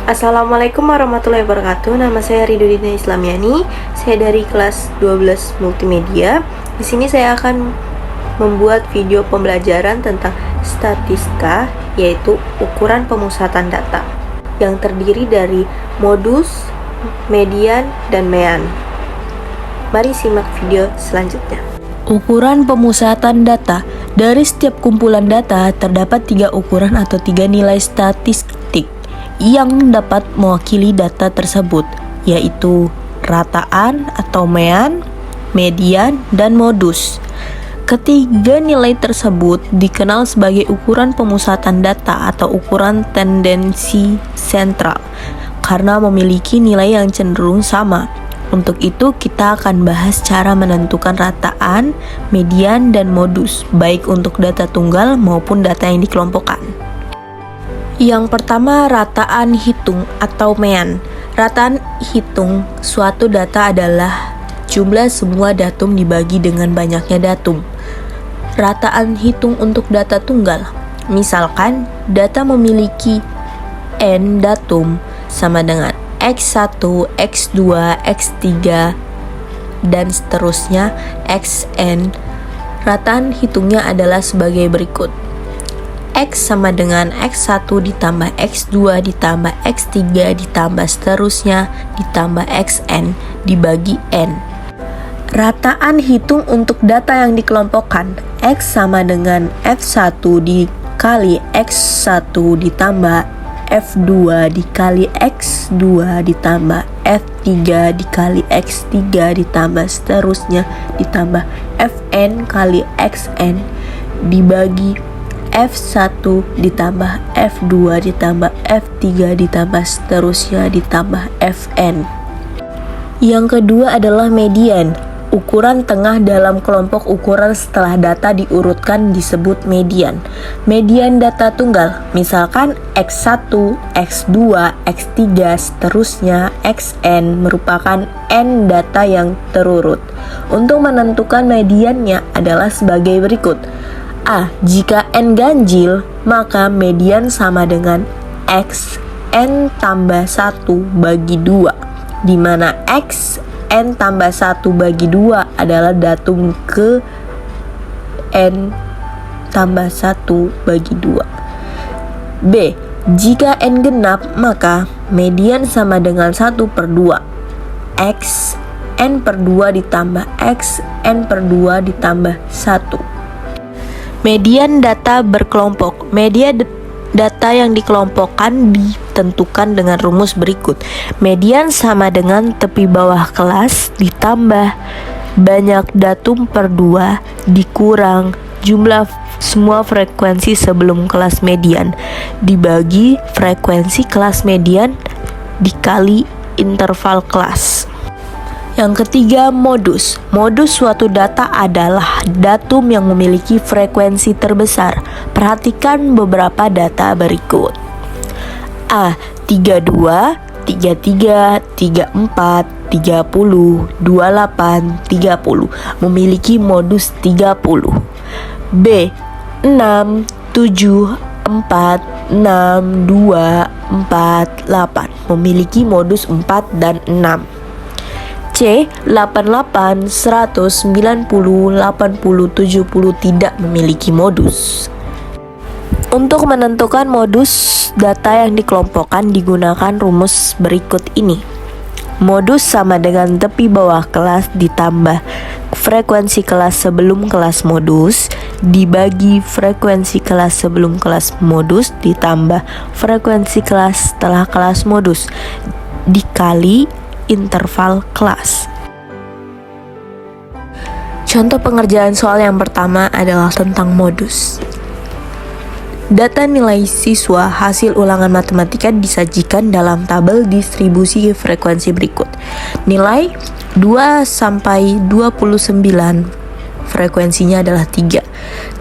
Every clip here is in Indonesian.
Assalamualaikum warahmatullahi wabarakatuh. Nama saya Ridudina Islamiani. Saya dari kelas 12 Multimedia. Di sini saya akan membuat video pembelajaran tentang statistika, yaitu ukuran pemusatan data, yang terdiri dari modus, median, dan mean. Mari simak video selanjutnya. Ukuran pemusatan data. Dari setiap kumpulan data terdapat 3 ukuran atau 3 nilai statistik yang dapat mewakili data tersebut, yaitu rataan atau mean, median, dan modus. Ketiga nilai tersebut dikenal sebagai ukuran pemusatan data atau ukuran tendensi sentral karena memiliki nilai yang cenderung sama. Untuk itu, kita akan bahas cara menentukan rataan, median, dan modus, baik untuk data tunggal maupun data yang dikelompokkan. Yang pertama, rataan hitung atau mean. Rataan hitung suatu data adalah jumlah semua datum dibagi dengan banyaknya datum. Rataan hitung untuk data tunggal, misalkan data memiliki n datum sama dengan X1, X2, X3, dan seterusnya Xn. Rataan hitungnya adalah sebagai berikut. X sama dengan X1 ditambah X2 ditambah X3 ditambah seterusnya ditambah Xn dibagi N. Rataan hitung untuk data yang dikelompokkan. X sama dengan F1 dikali X1 ditambah F2 dikali X2 ditambah F3 dikali X3 ditambah seterusnya ditambah Fn kali Xn dibagi F1 ditambah F2 ditambah F3 ditambah seterusnya ditambah Fn. Yang kedua adalah median. Ukuran tengah dalam kelompok ukuran setelah data diurutkan disebut median. Median data tunggal, misalkan X1, X2, X3, seterusnya Xn merupakan n data yang terurut. Untuk menentukan mediannya adalah sebagai berikut. A. Jika n ganjil, maka median sama dengan X n tambah 1 bagi 2, di mana X n tambah 1 bagi 2 adalah datum ke n tambah 1 bagi 2. B. Jika n genap, maka median sama dengan 1/2. X n per 2 ditambah X n per 2 ditambah 1. Median data berkelompok. Data yang dikelompokkan ditentukan dengan rumus berikut. Median sama dengan tepi bawah kelas ditambah banyak datum per 2 dikurang jumlah semua frekuensi sebelum kelas median dibagi frekuensi kelas median dikali interval kelas. Yang ketiga, modus. Modus suatu data adalah datum yang memiliki frekuensi terbesar. Perhatikan beberapa data berikut. A. 32, 33, 34, 30, 28, 30 memiliki modus 30. B. 6, 7, 4, 6, 2, 4, 8 memiliki modus 4 dan 6. C. 88, 100, 90, 80, 70 tidak memiliki modus. Untuk menentukan modus data yang dikelompokkan digunakan rumus berikut ini. Modus sama dengan tepi bawah kelas ditambah frekuensi kelas sebelum kelas modus dibagi frekuensi kelas sebelum kelas modus ditambah frekuensi kelas setelah kelas modus dikali interval kelas. Contoh pengerjaan soal yang pertama adalah tentang modus. Data nilai siswa hasil ulangan matematika disajikan dalam tabel distribusi frekuensi berikut. Nilai 2 sampai 29 frekuensinya adalah 3.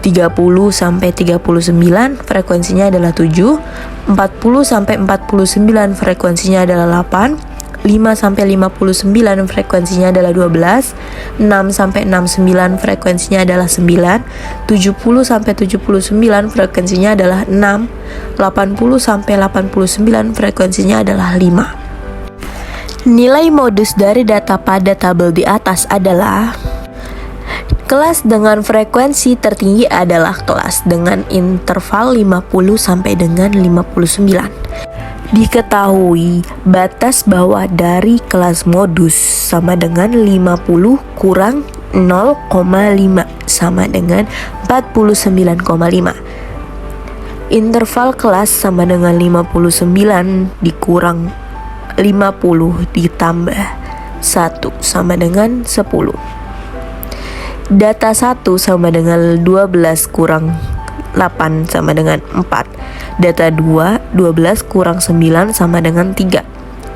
30 sampai 39 frekuensinya adalah 7. 40 sampai 49 frekuensinya adalah 8. 5-59 frekuensinya adalah 12, 6-69 frekuensinya adalah 9, 70-79 frekuensinya adalah 6, 80-89 frekuensinya adalah 5. Nilai modus dari data pada tabel di atas adalah: kelas dengan frekuensi tertinggi adalah kelas dengan interval 50 sampai dengan 59. Diketahui batas bawah dari kelas modus sama dengan 50 kurang 0,5 sama dengan 49,5. Interval kelas sama dengan 59 dikurang 50 ditambah 1 sama dengan 10. Data 1 sama dengan 12 kurang 8 sama dengan 4. Data 2, 12 kurang 9 sama dengan 3.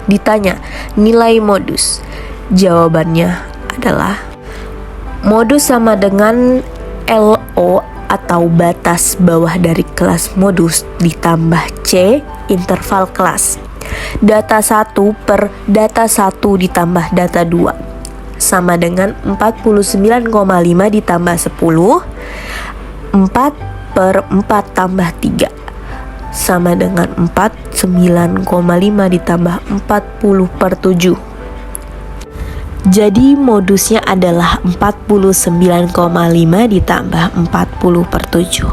Ditanya, nilai modus. Jawabannya adalah modus sama dengan LO atau batas bawah dari kelas modus ditambah C interval kelas. Data 1 per data 1 ditambah data 2 sama dengan 49,5 ditambah 10, 4 per 4 tambah 3 sama dengan 49,5 ditambah 40 per 7. Jadi modusnya adalah 49,5 ditambah 40 per 7.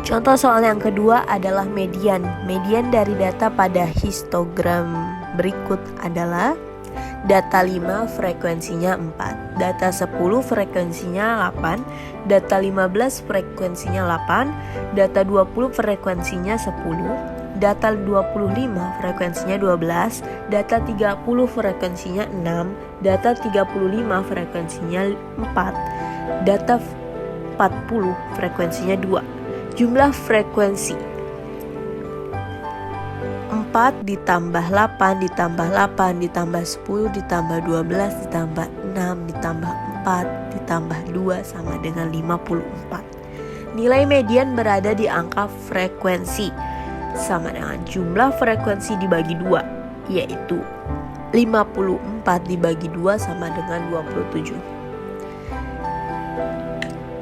Contoh soal yang kedua adalah median. Median dari data pada histogram berikut adalah: data 5 frekuensinya 4, data 10 frekuensinya 8, data 15 frekuensinya 8, data 20 frekuensinya 10, data 25 frekuensinya 12, data 30 frekuensinya 6, data 35 frekuensinya 4, data 40 frekuensinya 2. Jumlah frekuensi 4 ditambah 8 ditambah 8 ditambah 10 ditambah 12 ditambah 6 ditambah 4 ditambah 2 sama dengan 54. Nilai median berada di angka frekuensi sama dengan jumlah frekuensi dibagi 2, yaitu 54 dibagi 2 sama dengan 27.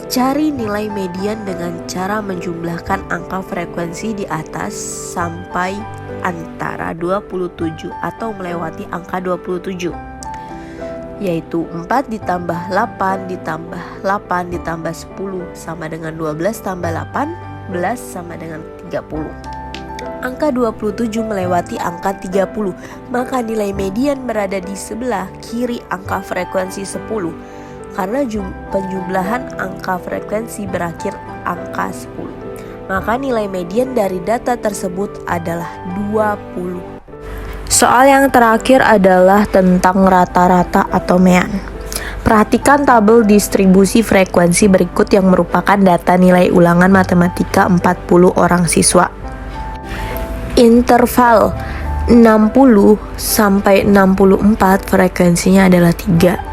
Cari nilai median dengan cara menjumlahkan angka frekuensi di atas sampai antara 27 atau melewati angka 27, yaitu 4 ditambah 8 ditambah 8 ditambah 10 sama dengan 12 tambah 18 sama dengan 30. Angka 27 melewati angka 30, maka nilai median berada di sebelah kiri angka frekuensi 10. Karena penjumlahan angka frekuensi berakhir angka 10, maka nilai median dari data tersebut adalah 20. Soal yang terakhir adalah tentang rata-rata atau mean. Perhatikan tabel distribusi frekuensi berikut yang merupakan data nilai ulangan matematika 40 orang siswa. Interval 60 sampai 64 frekuensinya adalah 3.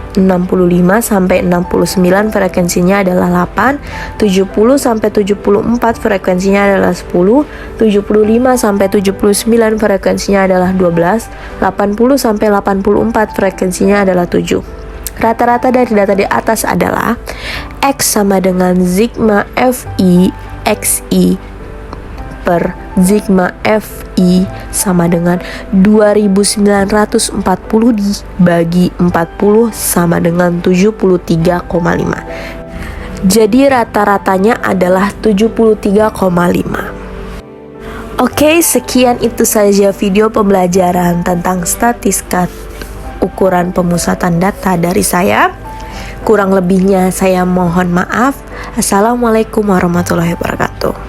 65 sampai 69 frekuensinya adalah 8, 70 sampai 74 frekuensinya adalah 10, 75 sampai 79 frekuensinya adalah 12, 80 sampai 84 frekuensinya adalah 7. Rata-rata dari data di atas adalah X sama dengan sigma Fi Xi per sigma Fi sama dengan 2940 dibagi 40 sama dengan 73,5. Jadi rata-ratanya adalah 73,5. Oke, sekian itu saja video pembelajaran tentang statistika ukuran pemusatan data dari saya. Kurang lebihnya saya mohon maaf. Assalamualaikum warahmatullahi wabarakatuh.